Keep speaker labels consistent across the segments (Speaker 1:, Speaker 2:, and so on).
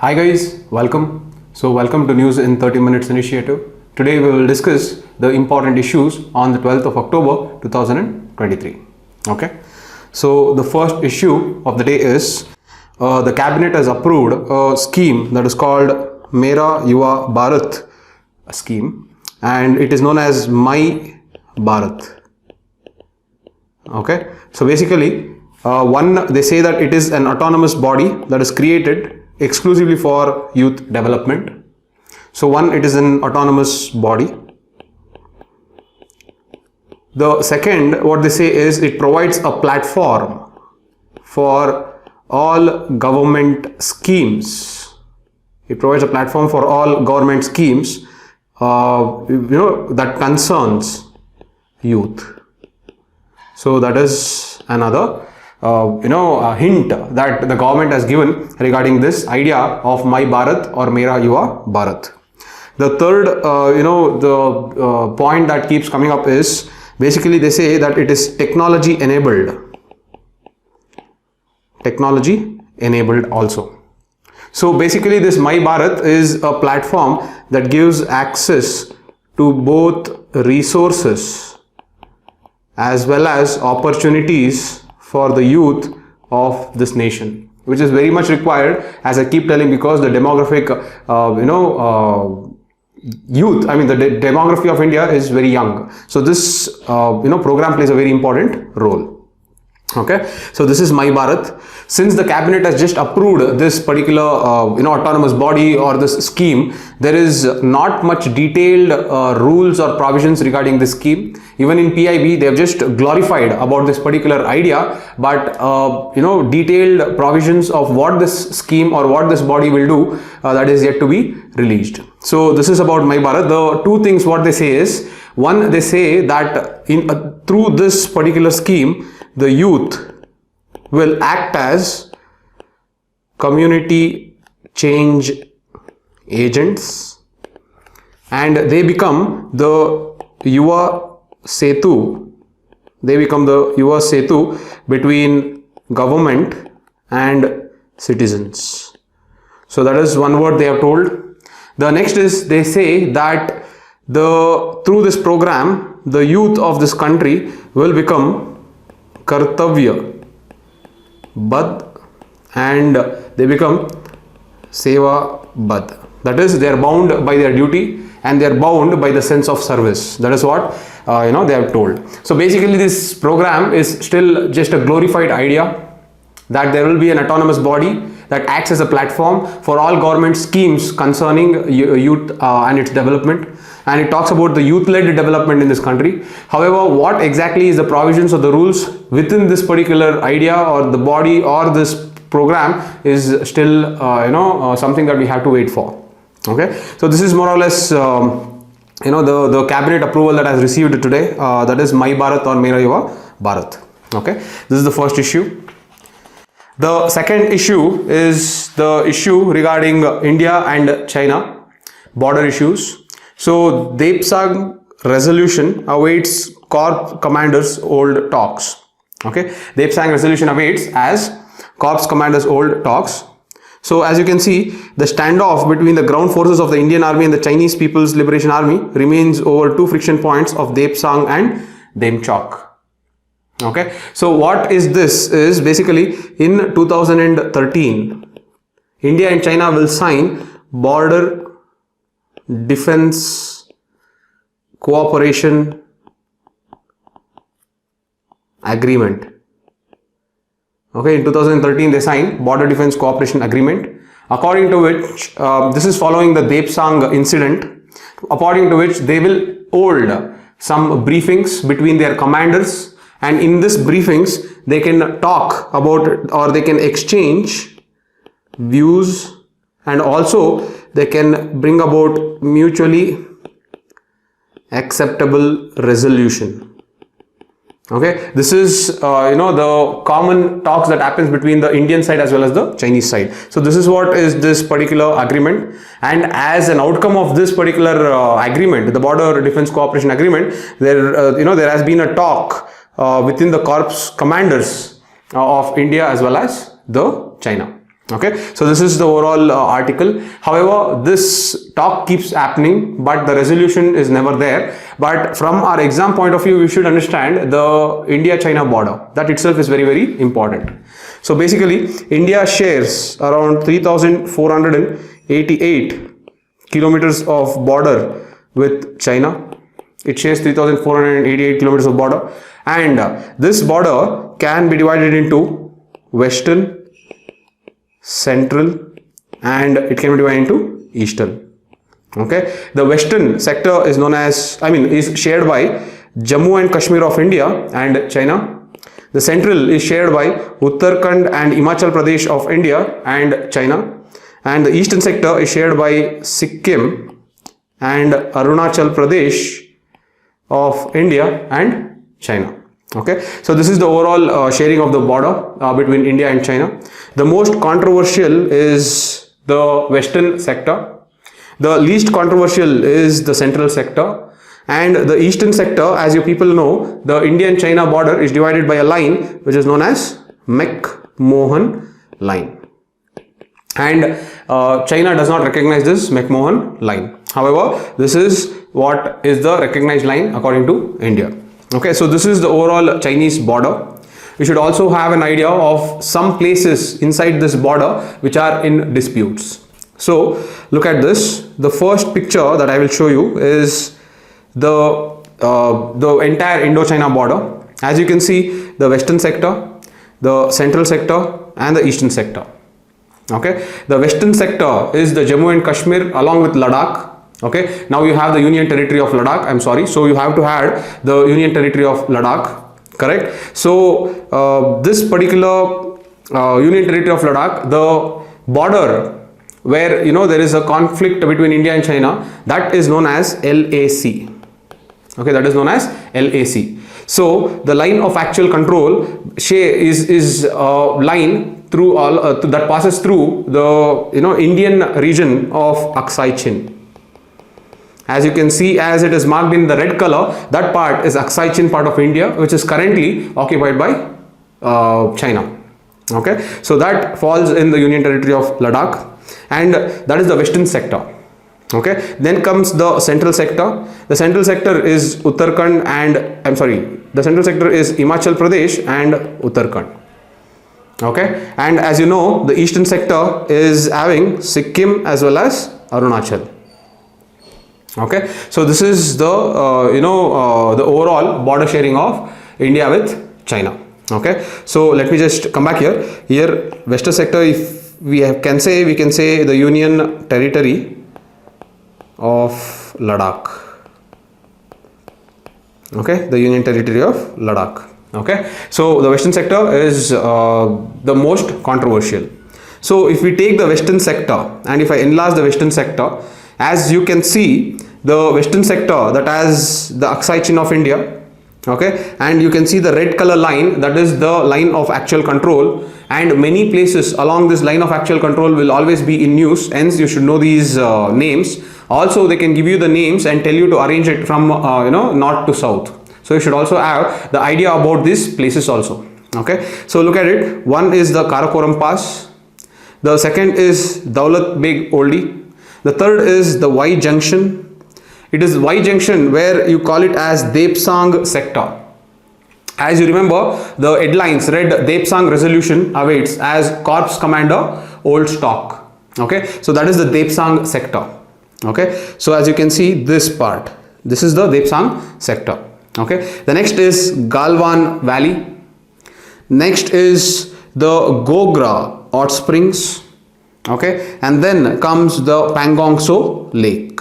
Speaker 1: Hi guys, welcome. Welcome to News in 30 Minutes initiative. Today we will discuss the important issues on the 12th of October 2023. Okay. So the first issue of the day is the cabinet has approved a scheme that is called MERA YUVA BHARAT scheme, and it is known as My Bharat. Okay. So basically, they say that it is an autonomous body that is created exclusively for youth development. So it is an autonomous body. The second, what they say is it provides a platform for all government schemes. It provides a platform for all government schemes, that concerns youth. So that is another a hint that the government has given regarding this idea of My Bharat or MERA YUVA BHARAT. The third, the point that keeps coming up is basically they say that it is technology enabled. Technology enabled also. So basically this My Bharat is a platform that gives access to both resources as well as opportunities for the youth of this nation, which is very much required, as I keep telling, because the demographic, youth, the demography of India is very young. So this, program plays a very important role. Okay, so this is My Bharat. Since the cabinet has just approved this particular, autonomous body or this scheme, there is not much detailed rules or provisions regarding this scheme. Even in PIB, they have just glorified about this particular idea, but detailed provisions of what this scheme or what this body will do, that is yet to be released. So this is about My Bharat. The two things what they say is, one, they say that through this particular scheme, the youth will act as community change agents, and they become the Yuva Setu. They become the Yuva Setu between government and citizens. So that is one word they have told. The next is they say that through this program, the youth of this country will become Kartavya Bad, and they become Seva Bad. That is, they are bound by their duty and they are bound by the sense of service. That is what they have told. So basically this program is still just a glorified idea that there will be an autonomous body that acts as a platform for all government schemes concerning youth and its development, and it talks about the youth-led development in this country. However, what exactly is the provisions or the rules within this particular idea or the body or this program is still something that we have to wait for. Okay, so this is more or less the cabinet approval that has received today, that is My Bharat or MERA YUVA BHARAT. Okay, this is the first issue. The second issue is the issue regarding India and China border issues. So Depsang resolution awaits Corps commanders old talks. Okay, Depsang resolution awaits as Corps commanders old talks. So as you can see, the standoff between the ground forces of the Indian Army and the Chinese People's Liberation Army remains over two friction points of Depsang and Demchok. Okay, so what is this is basically in 2013, India and China will sign border defense cooperation agreement. Okay, in 2013 they signed border defense cooperation agreement, according to which this is following the Depsang incident, according to which they will hold some briefings between their commanders. And in this briefings, they can talk about or they can exchange views, and also they can bring about mutually acceptable resolution. Okay, this is the common talks that happens between the Indian side as well as the Chinese side. So this is what is this particular agreement, and as an outcome of this particular agreement, the border defense cooperation agreement, there has been a talk within the corps commanders of India as well as the China. Okay, so this is the overall article. However, this talk keeps happening, but the resolution is never there. But from our exam point of view, we should understand the India-China border. That itself is very, very important. So basically, India shares around 3,488 kilometers of border with China. It shares 3,488 kilometers of border, and this border can be divided into Western, Central, and it can be divided into Eastern. Okay, the Western sector is known as, is shared by Jammu and Kashmir of India and China. The Central is shared by Uttarakhand and Himachal Pradesh of India and China. And the Eastern sector is shared by Sikkim and Arunachal Pradesh of India and China. Okay, so this is the overall sharing of the border between India and China. The most controversial is the Western sector. The least controversial is the Central sector. And the Eastern sector, as you people know, the Indian-China border is divided by a line which is known as McMahon line. And China does not recognize this McMahon line. However, this is what is the recognized line according to India. Okay, so this is the overall Chinese border. You should also have an idea of some places inside this border which are in disputes. So look at this. The first picture that I will show you is the entire Indo-China border. As you can see, the Western sector, the Central sector, and the Eastern sector. Okay, the Western sector is the Jammu and Kashmir along with Ladakh. Okay, now you have the Union Territory of Ladakh. So you have to add the Union Territory of Ladakh, correct? So this particular Union Territory of Ladakh, the border where there is a conflict between India and China, that is known as LAC. Okay, that is known as LAC. So the line of actual control is a line through that passes through the Indian region of Aksai Chin. As you can see, as it is marked in the red color, that part is Aksai Chin part of India, which is currently occupied by China. Okay, so that falls in the Union Territory of Ladakh, and that is the Western sector. Okay, then comes the Central sector. The Central sector is Uttarakhand and the Central sector is Himachal Pradesh and Uttarakhand. Okay, and as you know, the Eastern sector is having Sikkim as well as Arunachal. Okay, so this is the the overall border sharing of India with China. Okay, so let me just come back here. Here, Western sector, if we can say the Union Territory of Ladakh. Okay, the Union Territory of Ladakh. Okay, so the Western sector is the most controversial. So if we take the Western sector and if I enlarge the Western sector, as you can see, the Western sector that has the Aksai Chin of India. Okay, and you can see the red color line, that is the line of actual control, and many places along this line of actual control will always be in news, hence you should know these names. Also, they can give you the names and tell you to arrange it from north to south. So you should also have the idea about these places also. Okay, so look at it. One is the Karakoram Pass. The second is Daulat Beg Oldie. The third is the Y Junction. It is Y Junction where you call it as Depsang sector. As you remember, the headlines read Depsang resolution awaits as Corps Commander Old Stock. Okay, so that is the Depsang sector. Okay, so as you can see, this part, this is the Depsang sector. Okay, the next is Galwan Valley. Next is the Gogra Hot Springs. Okay, and then comes the Pangong So Lake.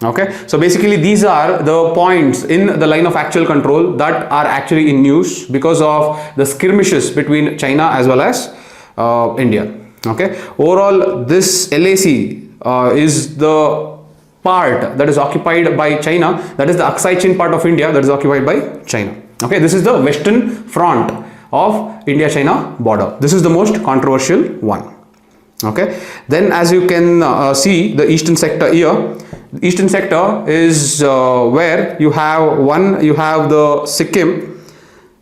Speaker 1: Okay, so basically these are the points in the line of actual control that are actually in news because of the skirmishes between China as well as India. Okay, overall this LAC is the part that is occupied by China, that is the Aksai Chin part of India that is occupied by China. Okay, this is the western front of India-China border. This is the most controversial one. Okay, then as you can see the eastern sector here. The eastern sector is where you have the Sikkim.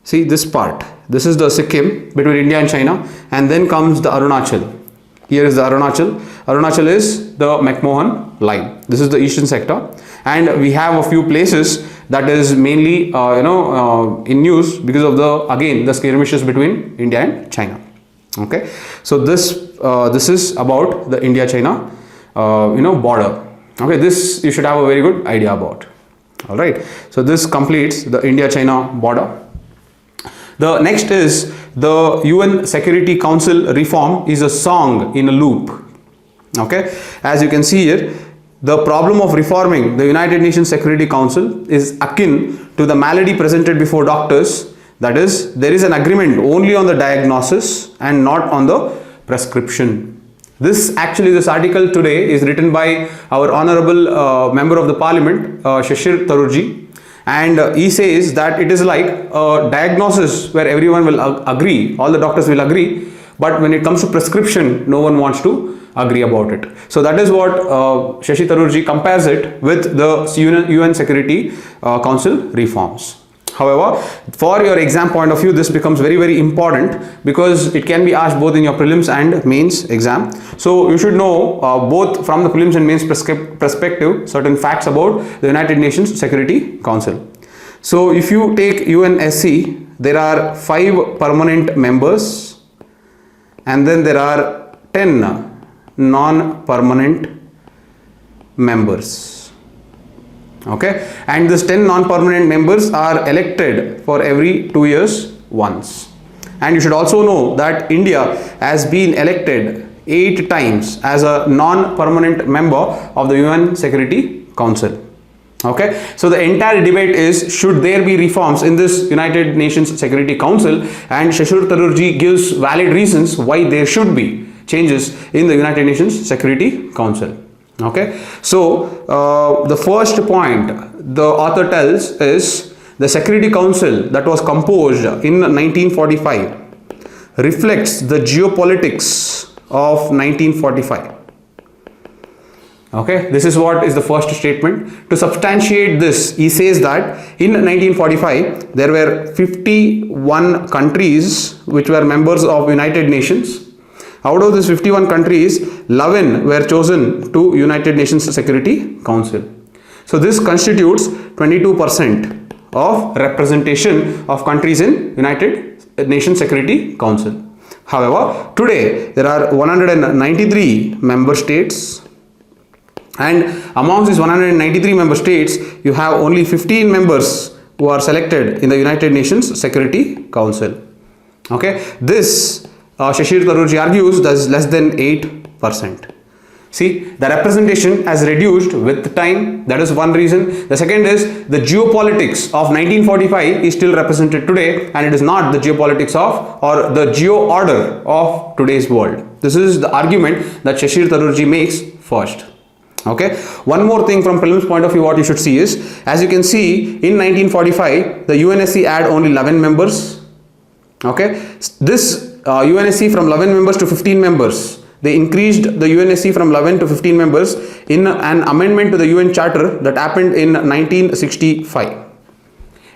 Speaker 1: See this part, This is the Sikkim between India and China, and then comes the Arunachal. Here is the Arunachal. Arunachal is the McMahon line. This is the eastern sector, and we have a few places that is mainly in news because of the skirmishes between India and China. Okay, so this is about the India-China border. Okay, this you should have a very good idea about. All right, so this completes the India-China border. The next is the UN Security Council reform is a song in a loop. Okay, as you can see here, the problem of reforming the United Nations Security Council is akin to the malady presented before doctors. That is, there is an agreement only on the diagnosis and not on the prescription. This article today is written by our honorable member of the parliament, Shashir Tharoorji, and he says that it is like a diagnosis where everyone will agree, all the doctors will agree, but when it comes to prescription, no one wants to agree about it. So that is what Shashi Tharoorji compares it with the UN Security Council reforms. However, for your exam point of view, this becomes very, very important because it can be asked both in your prelims and mains exam. So you should know both from the prelims and mains perspective certain facts about the United Nations Security Council. So if you take UNSC, there are 5 permanent members and then there are 10 non-permanent members. Okay, and these 10 non-permanent members are elected for every 2 years once. And you should also know that India has been elected 8 times as a non-permanent member of the UN Security Council. Okay, so the entire debate is, should there be reforms in this United Nations Security Council, and Shashir Tharoorji gives valid reasons why there should be changes in the United Nations Security Council. Okay, so the first point the author tells is the Security Council that was composed in 1945 reflects the geopolitics of 1945. Okay, this is what is the first statement. To substantiate this, he says that in 1945 there were 51 countries which were members of United Nations. Out of these 51 countries, 11 were chosen to United Nations Security Council. So this constitutes 22% of representation of countries in United Nations Security Council. However, today there are 193 member states, and amongst these 193 member states, you have only 15 members who are selected in the United Nations Security Council. Okay, this Shashir Tharoorji argues that is less than 8%. See, the representation has reduced with time. That is one reason. The second is the geopolitics of 1945 is still represented today, and it is not the geopolitics of or the geo order of today's world. This is the argument that Shashir Tharoorji makes first. Okay, one more thing from prelims point of view, what you should see is, as you can see, in 1945 the UNSC had only 11 members. Okay, this UNSC from 11 members to 15 members. They increased the UNSC from 11 to 15 members in an amendment to the UN Charter that happened in 1965.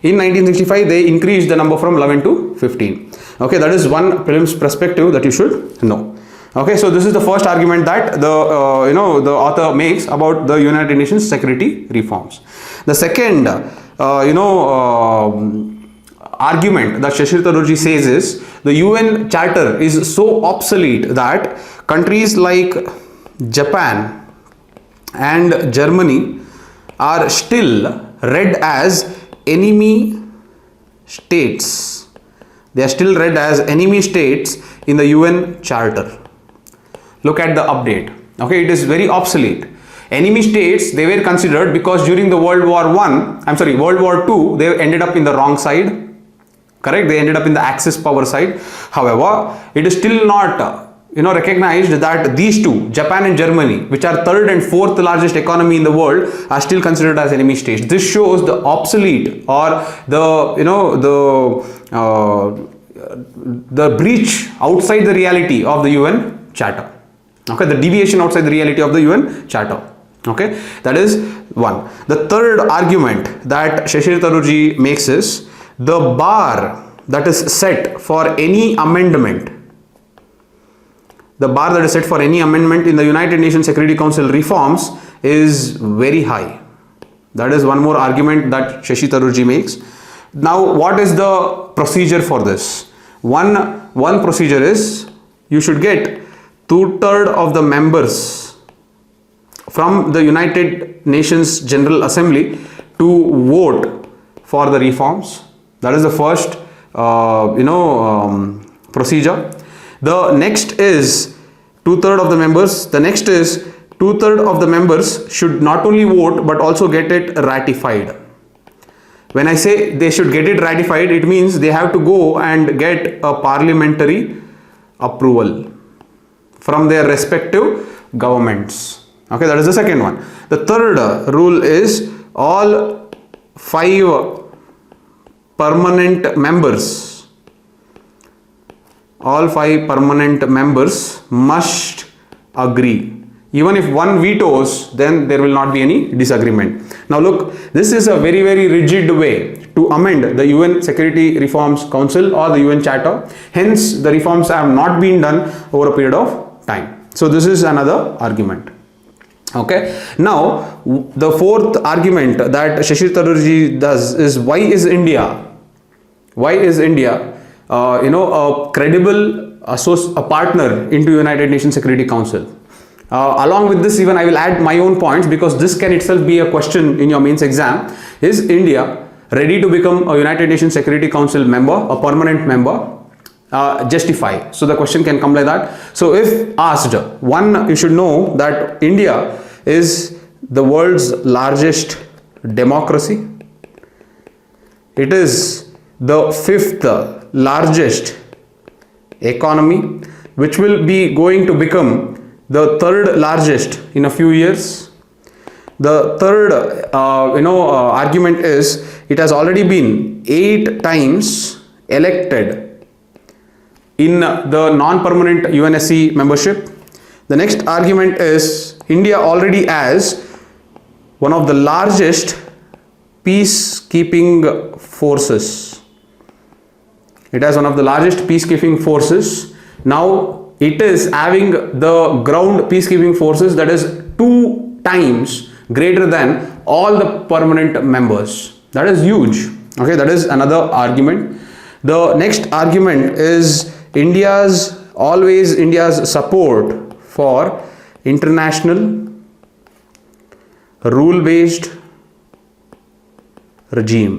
Speaker 1: In 1965, they increased the number from 11 to 15. Okay, that is one prelims perspective that you should know. Okay, so this is the first argument that the author makes about the United Nations security reforms. The second argument that Shashir Tharoorji says is the UN Charter is so obsolete that countries like Japan and Germany are still read as enemy states. They are still read as enemy states in the UN Charter. Look at the update. Okay, it is very obsolete. Enemy states, they were considered because during the World War II, they ended up in the wrong side. Correct? They ended up in the Axis power side. However, it is still not recognized that these two, Japan and Germany, which are third and fourth largest economy in the world, are still considered as enemy states. This shows the obsolete or the breach outside the reality of the UN Charter. Okay, the deviation outside the reality of the UN Charter. Okay, that is one. The third argument that Shashir Tharoorji makes is the bar that is set for any amendment, the bar that is set for any amendment in the United Nations Security Council reforms is very high. That is one more argument that Shashi Tharoorji makes. Now, what is the procedure for this? One procedure is you should get 2/3 of the members from the United Nations General Assembly to vote for the reforms. That is the first procedure. The next is 2/3 of the members. The next is 2/3 of the members should not only vote but also get it ratified. When I say they should get it ratified, it means they have to go and get a parliamentary approval from their respective governments. Okay, that is the second one. The third rule is all 5 permanent members, all 5 permanent members must agree. Even if one vetoes, then there will not be any disagreement. Now look, this is a very, very rigid way to amend the UN Security Reforms Council or the UN Charter. Hence, the reforms have not been done over a period of time. So this is another argument. Okay. Now, the fourth argument that Shashi Tharoorji does is why is India a credible a partner into United Nations Security Council. Along with this, even I will add my own points, because this can itself be a question in your mains exam. Is India ready to become a United Nations Security Council member, a permanent member? Justify. So the question can come like that. So if asked, one, you should know that India is the world's largest democracy. It is the 5th largest economy, which will be going to become the 3rd largest in a few years. The third argument is it has already been 8 times elected in the non-permanent UNSC membership. The next argument is India already has one of the largest peacekeeping forces. It has one of the largest peacekeeping forces. Now it is having the ground peacekeeping forces that is 2 times greater than all the permanent members. That is huge. Okay, that is another argument. The next argument is India's support for international rule-based regime.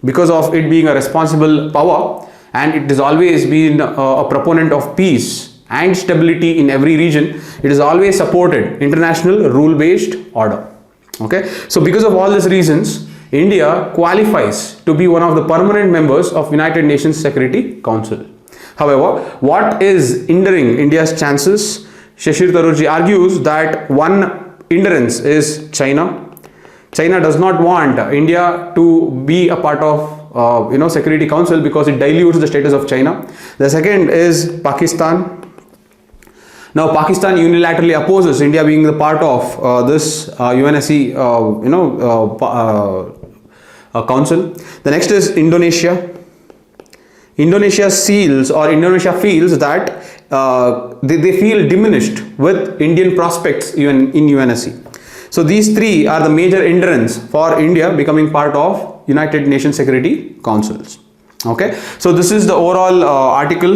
Speaker 1: Because of it being a responsible power, and it has always been a proponent of peace and stability in every region, it has always supported international rule-based order. Okay, so because of all these reasons, India qualifies to be one of the permanent members of United Nations Security Council. However, what is hindering India's chances? Shashi Tharoorji argues that one hindrance is China. China does not want India to be a part of Security Council because it dilutes the status of China. The second is Pakistan. Now Pakistan unilaterally opposes India being the part of this UNSC council. The next is Indonesia. Indonesia feels that they feel diminished with Indian prospects even in UNSC. So these 3 are the major hindrance for India becoming part of United Nations Security Councils. Okay, so this is the overall article.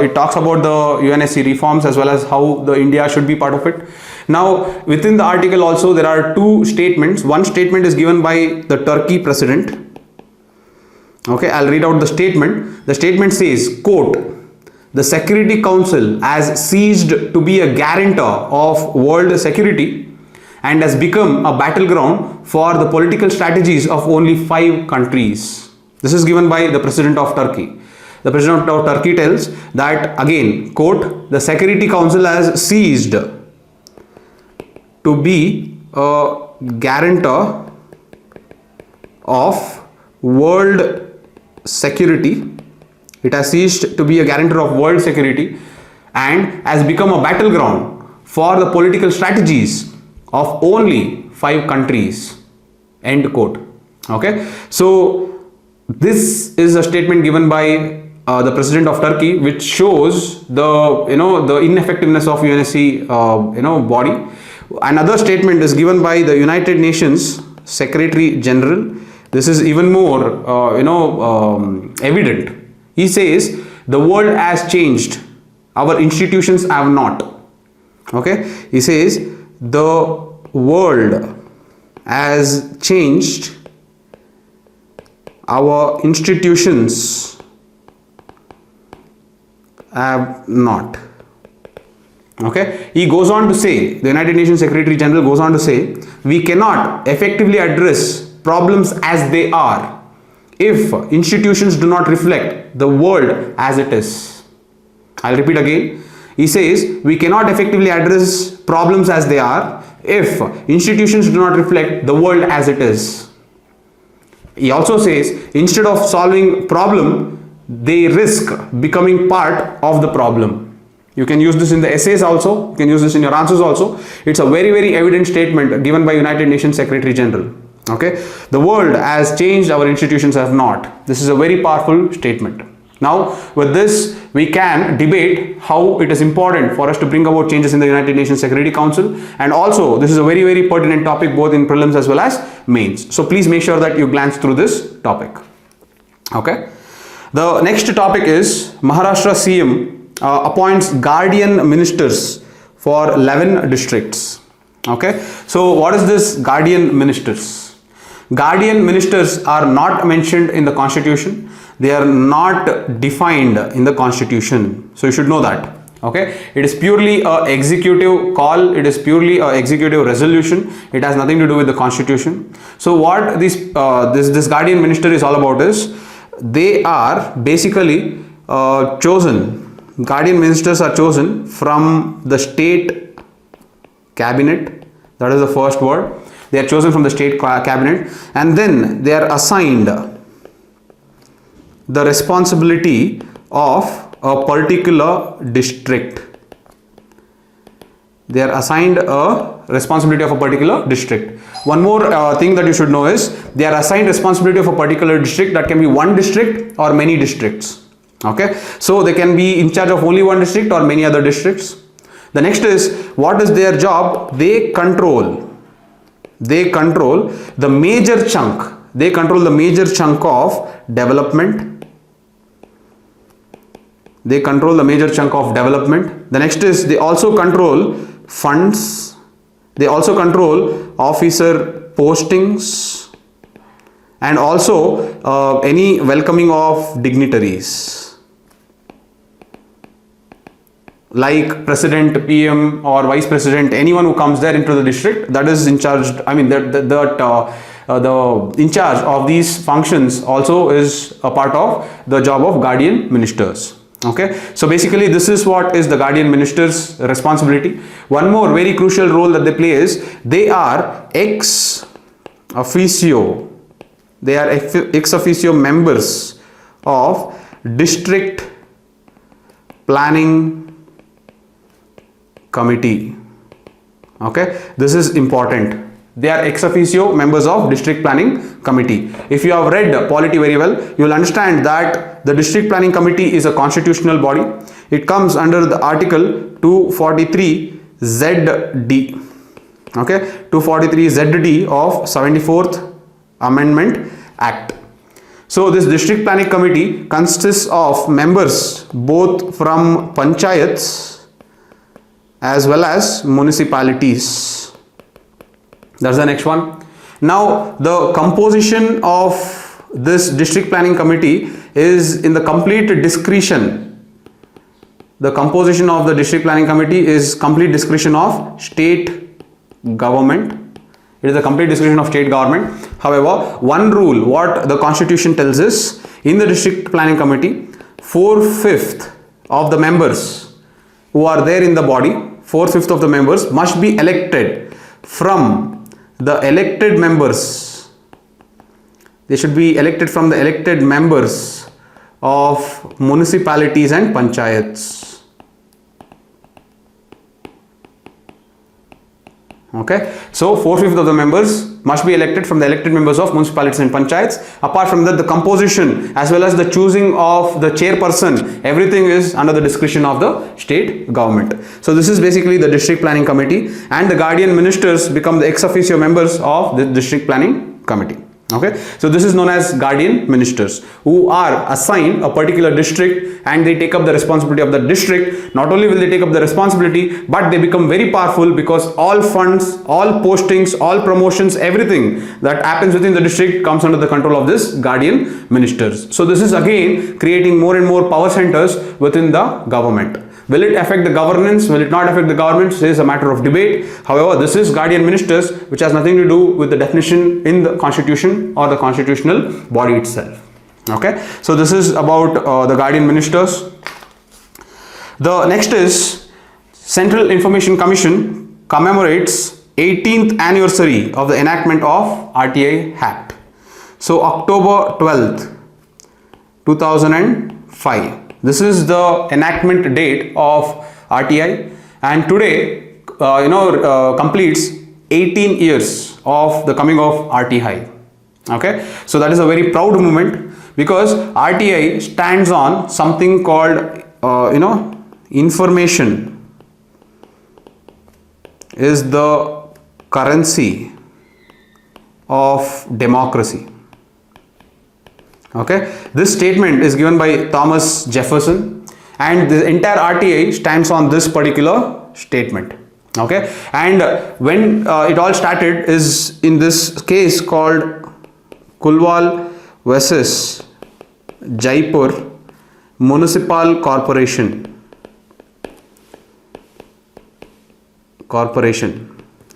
Speaker 1: It talks about the UNSC reforms as well as how the India should be part of it. Now within the article also there are 2 statements. One statement is given by the Turkey president. Okay, I'll read out the statement. The statement says, quote, "The Security Council has ceased to be a guarantor of world security and has become a battleground for the political strategies of only 5 countries." This is given by the President of Turkey. The President of Turkey tells that, again, quote, "The Security Council has ceased to be a guarantor of world security. It has ceased to be a guarantor of world security and has become a battleground for the political strategies of only 5 countries." End quote. Okay, so This is a statement given by the president of Turkey, which shows the the ineffectiveness of UNSC body. Another statement is given by the United Nations Secretary General. This is even more evident. He says the world has changed, our institutions have not. Okay, he says the world has changed, our institutions have not. Okay, he goes on to say, the United Nations Secretary General goes on to say, we cannot effectively address problems as they are if institutions do not reflect the world as it is. I'll repeat again. He says we cannot effectively address problems as they are if institutions do not reflect the world as it is. He also says instead of solving problem, they risk becoming part of the problem. You can use this in the essays also, you can use this in your answers also. It's a very, very evident statement given by United Nations Secretary General. Okay, the world has changed, our institutions have not. This is a very powerful statement. Now with this we can debate how it is important for us to bring about changes in the United Nations Security Council, and also this is a very, very pertinent topic both in prelims as well as mains. So please make sure that you glance through this topic. Okay, the next topic is Maharashtra CM appoints guardian ministers for 11 districts. Okay, so what is this guardian ministers? Guardian ministers are not mentioned in the constitution. They are not defined in the constitution. So you should know that. Okay, it is purely a executive call. It is purely a executive resolution. It has nothing to do with the constitution. So what this guardian minister is all about is, they are basically chosen. Guardian ministers are chosen from the state cabinet. That is the first word. They are chosen from the state cabinet, and then they are assigned the responsibility of a particular district. They are assigned a responsibility of a particular district. One more thing that you should know is, they are assigned responsibility of a particular district. That can be one district or many districts. Okay, so they can be in charge of only one district or many other districts. The next is, what is their job? They control the major chunk. They control the major chunk of development. They control the major chunk of development. The next is, they also control funds. They also control officer postings, and also any welcoming of dignitaries like president, PM or vice president. Anyone who comes there into the district, that is in charge. I mean the in charge of these functions also is a part of the job of guardian ministers. Okay, so basically this is what is the guardian minister's responsibility. One more very crucial role that they play is, they are ex officio. They are ex officio members of district planning committee. Okay, this is important. They are ex officio members of district planning committee. If you have read polity very well, you will understand that the district planning committee is a constitutional body. It comes under the article 243 ZD. Okay, 243 ZD of 74th Amendment Act. So this district planning committee consists of members both from panchayats as well as municipalities. That's the next one. Now the composition of this district planning committee is in the complete discretion. The composition of the district planning committee is complete discretion of state government. It is the complete discretion of state government. However, one rule what the constitution tells is, in the district planning committee, 4/5 of the members who are there in the body, 4/5 of the members must be elected from the elected members. They should be elected from the elected members of municipalities and panchayats. Okay, so 4/5 of the members must be elected from the elected members of municipalities and panchayats. Apart from that, the composition as well as the choosing of the chairperson, everything is under the discretion of the state government. So this is basically the district planning committee, and the guardian ministers become the ex officio members of the district planning committee. Okay, so this is known as guardian ministers, who are assigned a particular district and they take up the responsibility of the district. Not only will they take up the responsibility, but they become very powerful because all funds, all postings, all promotions, everything that happens within the district comes under the control of this guardian ministers. So this is again creating more and more power centers within the government. Will it affect the governance? Will it not affect the governance? This is a matter of debate. However, this is guardian ministers, which has nothing to do with the definition in the constitution or the constitutional body itself. Okay, so this is about the guardian ministers. The next is Central Information Commission commemorates 18th anniversary of the enactment of RTI Act. So October 12th, 2005. This is the enactment date of RTI, and today completes 18 years of the coming of RTI. Okay, so that is a very proud moment, because RTI stands on something called information is the currency of democracy. Okay, this statement is given by Thomas Jefferson, and the entire RTI stands on this particular statement. Okay, and when it all started is in this case called Kulwal versus Jaipur Municipal Corporation.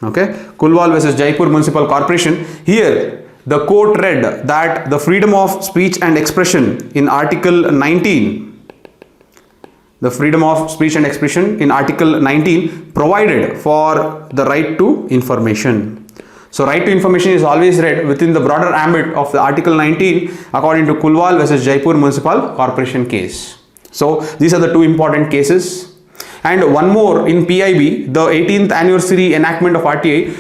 Speaker 1: Okay, Kulwal versus Jaipur Municipal Corporation. Here the court read that the freedom of speech and expression in Article 19, the freedom of speech and expression in Article 19 provided for the right to information. So right to information is always read within the broader ambit of the Article 19 according to Kulwal versus Jaipur Municipal Corporation case. So these are the two important cases. And one more, in PIB, the 18th anniversary enactment of RTI,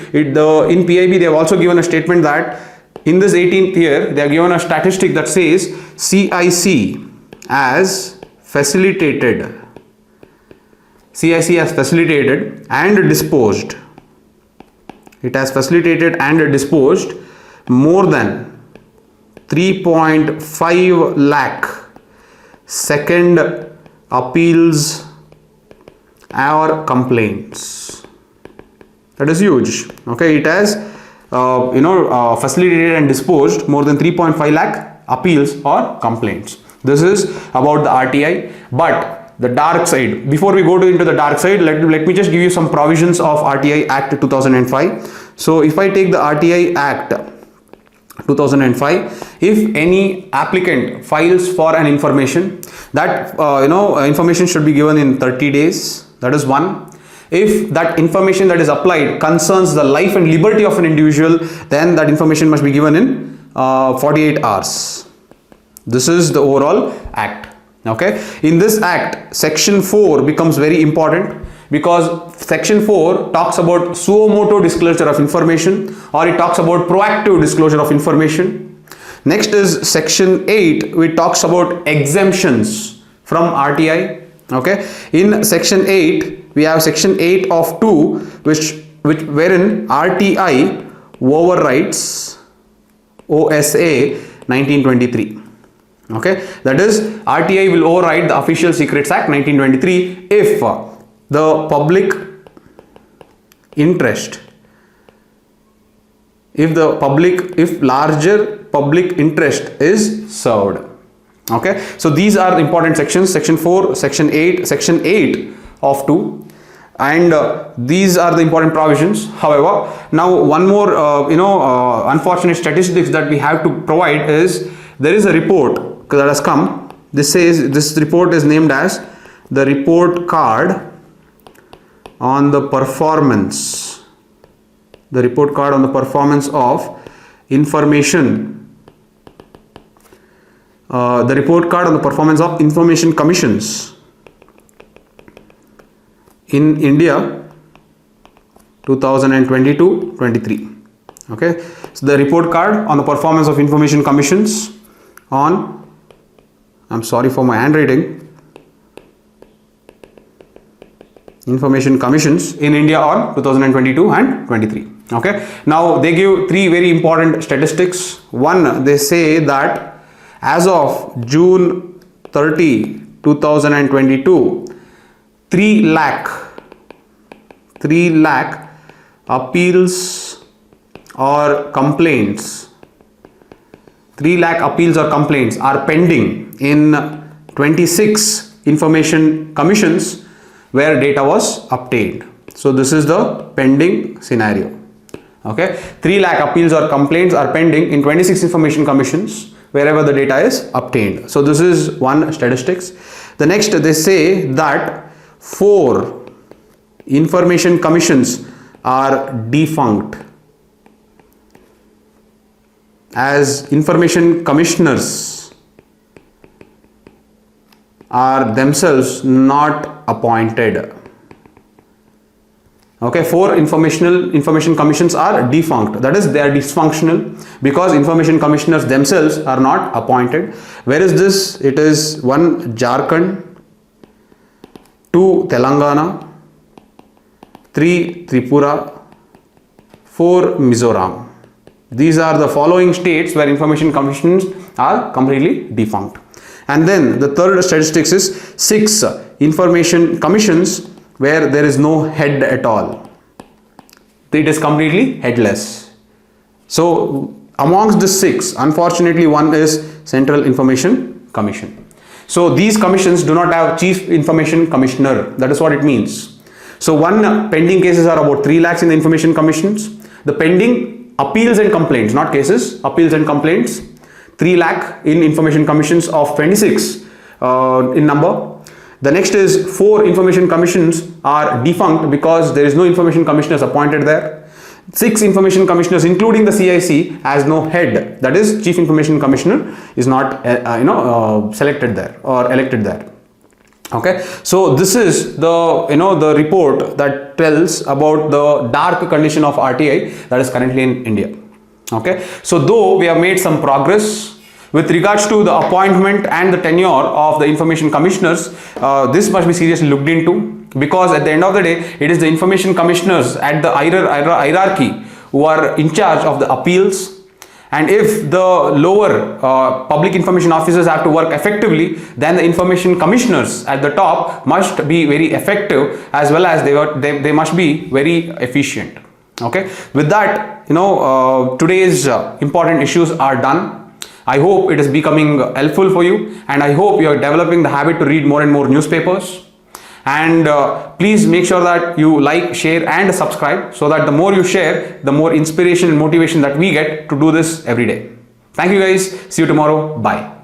Speaker 1: in PIB they have also given a statement that in this 18th year, they are given a statistic that says CIC has facilitated and disposed. It has facilitated and disposed more than 3.5 lakh second appeals or complaints. That is huge. Okay, it has facilitated and disposed more than 3.5 lakh appeals or complaints. This is about the RTI. But the dark side, before we go into the dark side, let me just give you some provisions of RTI Act 2005. So if I take the RTI Act 2005, if any applicant files for an information, that information should be given in 30 days. That is one. If that information that is applied concerns the life and liberty of an individual, then that information must be given in 48 hours. This is the overall act. Okay, in this act, section 4 becomes very important, because section 4 talks about suo motu disclosure of information, or it talks about proactive disclosure of information. Next is section 8, which talks about exemptions from RTI. Okay, in section 8 we have section 8 of 2, wherein RTI overrides OSA 1923. Okay, that is, RTI will override the Official Secrets Act 1923 if the public interest, if larger public interest is served. Okay, so these are the important sections: section 4, section 8, section 8 of 2, and these are the important provisions. However, now one more unfortunate statistics that we have to provide is, there is a report that has come. This report is named as the report card on the performance of information, the report card on the performance of information commissions in India 2022-23. Okay, so the report card on the performance of information commissions on, I'm sorry for my handwriting, information commissions in India on 2022 and 23. Okay, now they give three very important statistics. One, they say that as of June 30, 2022, 3 lakh appeals or complaints, 3 lakh appeals or complaints are pending in 26 information commissions where data was obtained. So this is the pending scenario. Okay, 3 lakh appeals or complaints are pending in 26 information commissions wherever the data is obtained. So this is one statistics. The next, they say that 4 information commissions are defunct, as information commissioners are themselves not appointed. Okay, 4 information commissions are defunct, that is, they are dysfunctional because information commissioners themselves are not appointed. Where is this? It is 1 Jharkhand, 2 Telangana, 3 Tripura, 4 Mizoram. These are the following states where information commissions are completely defunct. And then the third statistics is 6 information commissions where there is no head at all. It is completely headless. So amongst the 6, unfortunately one is Central Information Commission. So these commissions do not have Chief Information Commissioner. That is what it means. So pending cases are about 3 lakhs in the information commissions. The pending appeals and complaints, not cases, appeals and complaints, 3 lakh in information commissions of 26 in number. The next is 4 information commissions are defunct because there is no information commissioners appointed there. 6 information commissioners including the CIC has no head, that is, Chief Information Commissioner is not selected there or elected there. Okay, so this is the the report that tells about the dark condition of RTI that is currently in India. Okay, so though we have made some progress with regards to the appointment and the tenure of the information commissioners, this must be seriously looked into, because at the end of the day it is the information commissioners at the hierarchy who are in charge of the appeals. And if the lower public information officers have to work effectively, then the information commissioners at the top must be very effective, as well as they must be very efficient. Okay, with that, today's important issues are done. I hope it is becoming helpful for you, and I hope you are developing the habit to read more and more newspapers. And please make sure that you like, share and subscribe, so that the more you share, the more inspiration and motivation that we get to do this every day. Thank you guys. See you tomorrow. Bye.